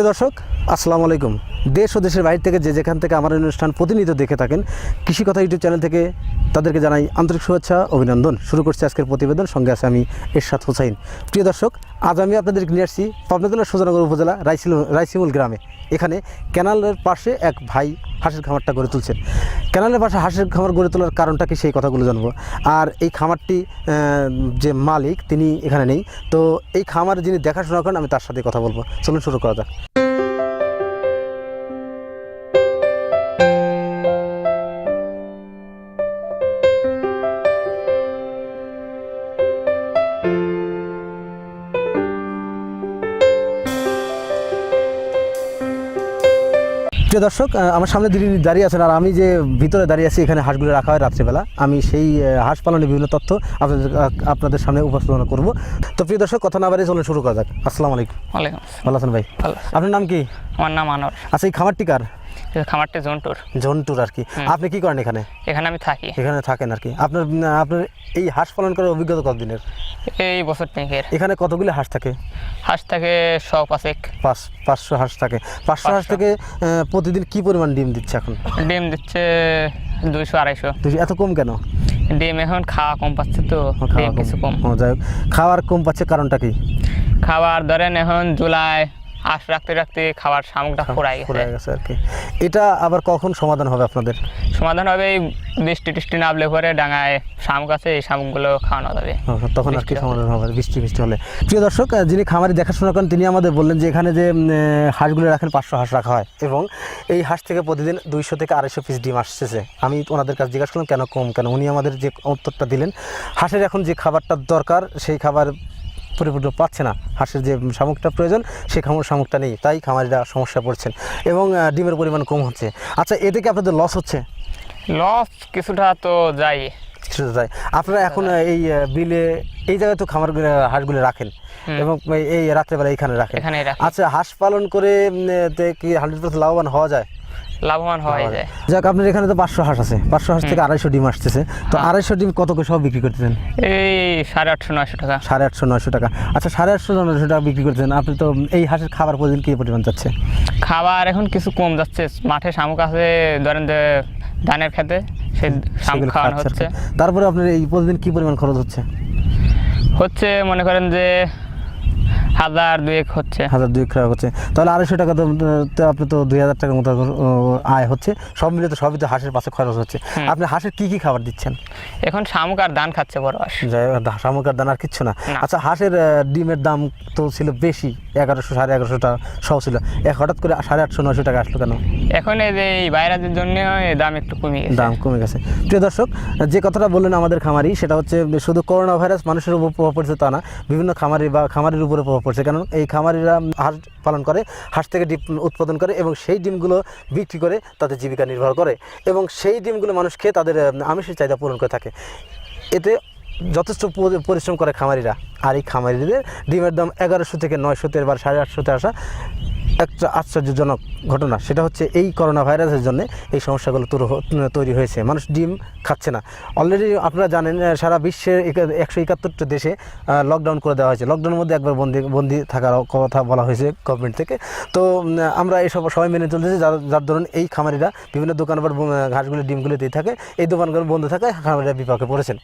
দর্শক আসসালামু আলাইকুম। দেশ ও দেশের বাইরে থেকে যে যেখান থেকে আমার অনুষ্ঠান প্রতিনিয়ত দেখে থাকেন কৃষি কথা ইউটিউব চ্যানেল থেকে তাদেরকে জানাই আন্তরিক শুভেচ্ছা অভিনন্দন। শুরু করছি আজকের প্রতিবেদন, সঙ্গে আছে আমি এরশাদ হোসাইন। প্রিয় দর্শক, আজ আমি আপনাদেরকে নিয়ে আসছি পাবনা জেলার সুজানগর উপজেলা রাইসিমুল গ্রামে। এখানে ক্যানালের পাশে এক ভাই হাঁসের খামারটা গড়ে তুলছেন। ক্যানালের পাশে হাঁসের খামার গড়ে তোলার কারণটা কি, সেই কথাগুলো জানবো। আর এই খামারটি যে মালিক তিনি এখানে নেই, তো এই খামার যিনি দেখাশোনা করেন আমি তার সাথে কথা বলবো। চলুন শুরু করা যাক। প্রিয় দর্শক, আমার সামনে দিদি দাঁড়িয়ে আছেন আর আমি যে ভিতরে দাঁড়িয়ে আছি, এখানে হাঁসগুলো রাখা হয় রাত্রিবেলা। আমি সেই হাঁস পালনের বিভিন্ন তথ্য আপনাদের সামনে উপস্থাপনা করব। তো প্রিয় দর্শক, কথা না বাড়িয়ে চলুন শুরু করা যাক। আসসালামু আলাইকুম। ওয়ালাইকুম। ভালো আছেন ভাই? আপনার নাম কি? আমার নাম আনোয়ার। আচ্ছা, এই খামারটি কার? খামারটা জন্টুর। জন্টুর আর কি। আপনি কি করেন এখানে? এখানে আমি থাকি। এখানে থাকেন আর কি। আপনার এই হাঁস পালন করার অভিজ্ঞতা কতদিনের? এই বছর তিনেকের। এখানে কতগুলো হাঁস থাকে? হাঁস থাকে 500 হাঁস থাকে। 500 হাঁস থেকে প্রতিদিন কি পরিমাণ ডিম দিচ্ছে এখন? ডিম দিচ্ছে 200-250। এত কম কেন? ডিম এখন খাওয়া কম পাচ্ছে, তো ডিম কিছু কম। যাই হোক, খাওয়ার কম পাচ্ছে কারণটা কি? খাবার ধরেন এখন জুলাই হাঁস রাখতে রাখতে খাবার শামুকটা ফুরাই গেছে আর কি। এটা আবার কখন সমাধান হবে আপনাদের? সমাধান হবে এই বৃষ্টি টিষ্টি নামলে পরে ডাঙায় শামুক আছে, এই শামুকগুলো খাওয়ানো যাবে, তখন আর কি সমাধান হবে বৃষ্টি হলে। প্রিয় দর্শক, যিনি খামারি দেখাশোনা করেন তিনি আমাদের বললেন যে এখানে যে হাঁসগুলো রাখেন 500 হাঁস রাখা হয় এবং এই হাঁস থেকে প্রতিদিন 200 থেকে 250 পিস ডিম আসতেছে। আমি ওনাদের কাছে জিজ্ঞাসা করলাম কেন কম কেন, উনি আমাদের যে উত্তরটা দিলেন, হাঁসের এখন যে খাবারটা দরকার সেই খাবার পরিপূর্ণ পাচ্ছে না। হাঁসের যে শামুকটা প্রয়োজন সেই শামুকটা নেই, তাই খামারিরা সমস্যা পড়ছেন এবং ডিমের পরিমাণ কম হচ্ছে। আচ্ছা, এতে কি আপনাদের লস হচ্ছে? লস কিছুটা তো যাই। আপনারা এখন এই বিলে এই জায়গায় তো খামারগুলো হাঁসগুলো রাখেন এবং এই রাত্রেবেলা এখানে রাখেন। আচ্ছা, হাঁস পালন করে কি 100% লাভবান হওয়া যায়? লাভবান হওয়া যায়। যাক, আপনার এখানে তো 500 হাঁস আছে, 500 হাঁস থেকে 250 ডিম আসতেছে, তো 250 ডিম কত করে সব বিক্রি করতেছেন? এই 850-900 টাকা। 850-900 টাকা। আচ্ছা, 850-900 টাকা বিক্রি করতেছেন। আপনি তো এই হাঁসের খাবার প্রতিদিন কি পরিমাণ যাচ্ছে? খাবার এখন কিছু কম যাচ্ছে, মাঠে শামুক আছে ধরেন যে ধানের খেতে, সেই শামুক খাওয়ানো হচ্ছে। তারপরে আপনার এই প্রতিদিন কি পরিমাণ খরচ হচ্ছে? মনে করেন যে 1000-2000 হচ্ছে। 1000-2000 টাকা হচ্ছে, তাহলে 250 টাকা তো আপনি তো 2000 টাকার মতো আয় হচ্ছে। সব মিলে তো সবই তো হাঁসের পাশে খরচ হচ্ছে। আপনি হাঁসের কি খাবার দিচ্ছেন? এখন শামুক আর ধান খাচ্ছে বড় হাঁস। শামুক আর দান আর কিচ্ছু না। আচ্ছা, হাঁসের ডিমের দাম তো ছিল বেশি, 1100-1150 টাকা সহ ছিল, হঠাৎ করে 850-900 টাকা আসলো কেন? এখন এই যে ভাইরাসের জন্য দাম একটু কমে গেছে। প্রিয় দর্শক, যে কথাটা বললেন আমাদের খামারি, সেটা হচ্ছে শুধু করোনা ভাইরাস মানুষের উপর প্রভাব পড়ছে তা না, বিভিন্ন খামারি বা খামারির উপরে প্রভাব পড়ছে। কারণ এই খামারিরা হাঁস পালন করে, হাঁস থেকে ডিম উৎপাদন করে এবং সেই ডিমগুলো বিক্রি করে তাদের জীবিকা নির্ভর করে এবং সেই ডিমগুলো মানুষ খেয়ে তাদের আমিষের চাহিদা পূরণ করে থাকে। এতে যথেষ্ট পরিশ্রম করে খামারিরা। আর এই খামারিদের ডিমের দাম 1100 থেকে 900 বা 850-তে আসা একটা আশ্চর্যজনক ঘটনা। সেটা হচ্ছে এই করোনা ভাইরাসের জন্য এই সমস্যাগুলো তৈরি হয়েছে, মানুষ ডিম খাচ্ছে না। অলরেডি আপনারা জানেন সারা বিশ্বের 171টা দেশে লকডাউন করে দেওয়া হয়েছে। লকডাউনের মধ্যে একবার বন্দি থাকার কথা বলা হয়েছে গভর্নমেন্ট থেকে। তো আমরা এইসব সবাই মেনে চলতেছি, যার ধরুন এই খামারিরা বিভিন্ন দোকানপাট ঘাসগুলি ডিমগুলি দিয়ে থাকে, এই দোকানগুলো বন্ধ থাকায় খামারিরা বিপাকে পড়েছেন।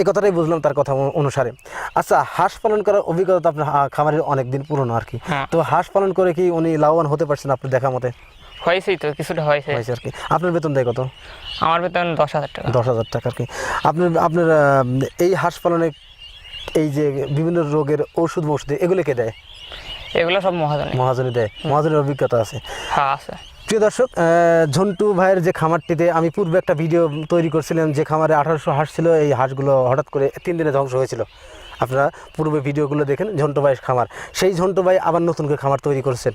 এই কথাটাই বুঝলাম তার কথা অনুসারে। আচ্ছা, হাঁস পালন করার অভিজ্ঞতা তো আপনার খামারের অনেক দিন পুরনো আর কি। তো হাঁস পালন করে কি উনি লাভবান হতে পারছেন আপনার দেখা মতে? হয়েছেই তো, কিছুটা হয়েছে আর কি। আপনার বেতন দেয় কত? আমার বেতন 10,000 টাকা। 10,000 টাকা আর কি। আপনার এই হাঁস পালনে এই যে বিভিন্ন রোগের ওষুধ এগুলো কে দেয়? এগুলো সব মহাজনী দেয়। মহাজনের অভিজ্ঞতা আছে? হ্যাঁ, আছে। প্রিয় দর্শক, ঝন্টু ভাইয়ের যে খামারটিতে আমি পূর্বে একটা ভিডিও তৈরি করছিলাম, যে খামারে 1800 হাঁস ছিল, এই হাঁসগুলো হঠাৎ করে 3 দিনে ধ্বংস হয়েছিল। আপনারা পূর্বে ভিডিওগুলো দেখেন, ঝন্টু ভাইয়ের খামার। সেই ঝন্টু ভাই আবার নতুন করে খামার তৈরি করছেন।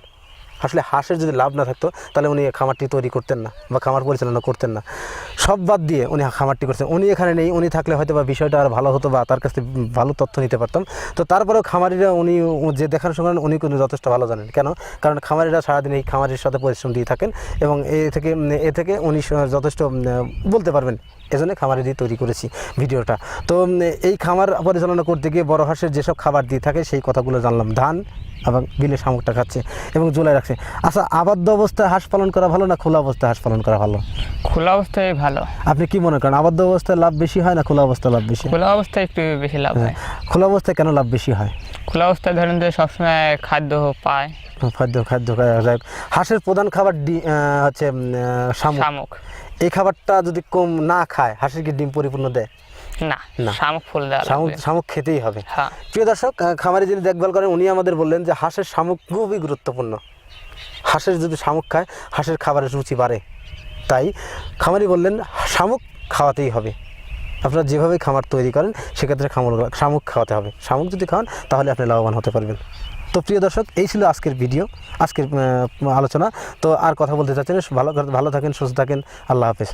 আসলে হাঁসের যদি লাভ না থাকতো তাহলে উনি খামারটি তৈরি করতেন না বা খামার পরিচালনা করতেন না। সব বাদ দিয়ে উনি খামারটি করছেন। উনি এখানে নেই, উনি থাকলে হয়তো বা বিষয়টা আর ভালো হতো বা তার কাছ থেকে ভালো তথ্য নিতে পারতাম। তো তারপরেও খামারিরা উনি যে দেখাশোনা করেন উনি কিন্তু যথেষ্ট ভালো জানেন। কেন? কারণ খামারিরা সারাদিন এই খামারের সাথে পরিশ্রম দিয়ে থাকেন এবং এ থেকে উনি যথেষ্ট বলতে পারবেন। এজন্য খামারে দিয়ে তৈরি করেছি ভিডিওটা। তো এই খামার পরিচালনা করতে গিয়ে বড় হাঁসের যেসব খাবার দিয়ে থাকে সেই কথাগুলো জানলাম। ধান এবং বিলে শামুকটা খাচ্ছে এবং ঝোলায় রাখছে। আচ্ছা, আবদ্ধ অবস্থায় হাঁস পালন করা ভালো না খোলা অবস্থায় হাঁস পালন করা ভালো? খোলা অবস্থায় ভালো। আপনি কি মনে করেন, আবদ্ধ অবস্থায় লাভ বেশি হয় না খোলা অবস্থায় লাভ বেশি? খোলা অবস্থায় একটু বেশি লাভ হয়। খোলা অবস্থায় কেন লাভ বেশি হয়? খোলা অবস্থায় ধরেন যে সবসময় খাদ্য পায়। খাদ্য খাওয়া যায়। হাঁসের প্রধান খাবার হচ্ছে শামুক। শামুক। এই খাবারটা যদি কম না খায় হাঁসের কি ডিম পরিপূর্ণ দেয়? না, না। শামুক ফুল দেওয়া শামুক লাগবে। শামুক খেতেই হবে। হ্যাঁ। প্রিয় দর্শক, খামারে যিনি দেখভাল করেন উনি আমাদের বললেন যে হাঁসের শামুক খুবই গুরুত্বপূর্ণ। হাঁসের যদি শামুক খায় হাঁসের খাবারের রুচি বাড়ে, তাই খামারি বললেন শামুক খাওয়াতেই হবে। আপনারা যেভাবে খামার তৈরি করেন সেক্ষেত্রে শামুক খাওয়াতে হবে। শামুক যদি খাওয়ান তাহলে আপনি লাভবান হতে পারবেন। তো প্রিয় দর্শক, এই ছিল আজকের ভিডিও, আজকের আলোচনা। তো আর কথা বলতে চাচ্ছেন, ভালো থাকেন, সুস্থ থাকেন, আল্লাহ হাফেজ।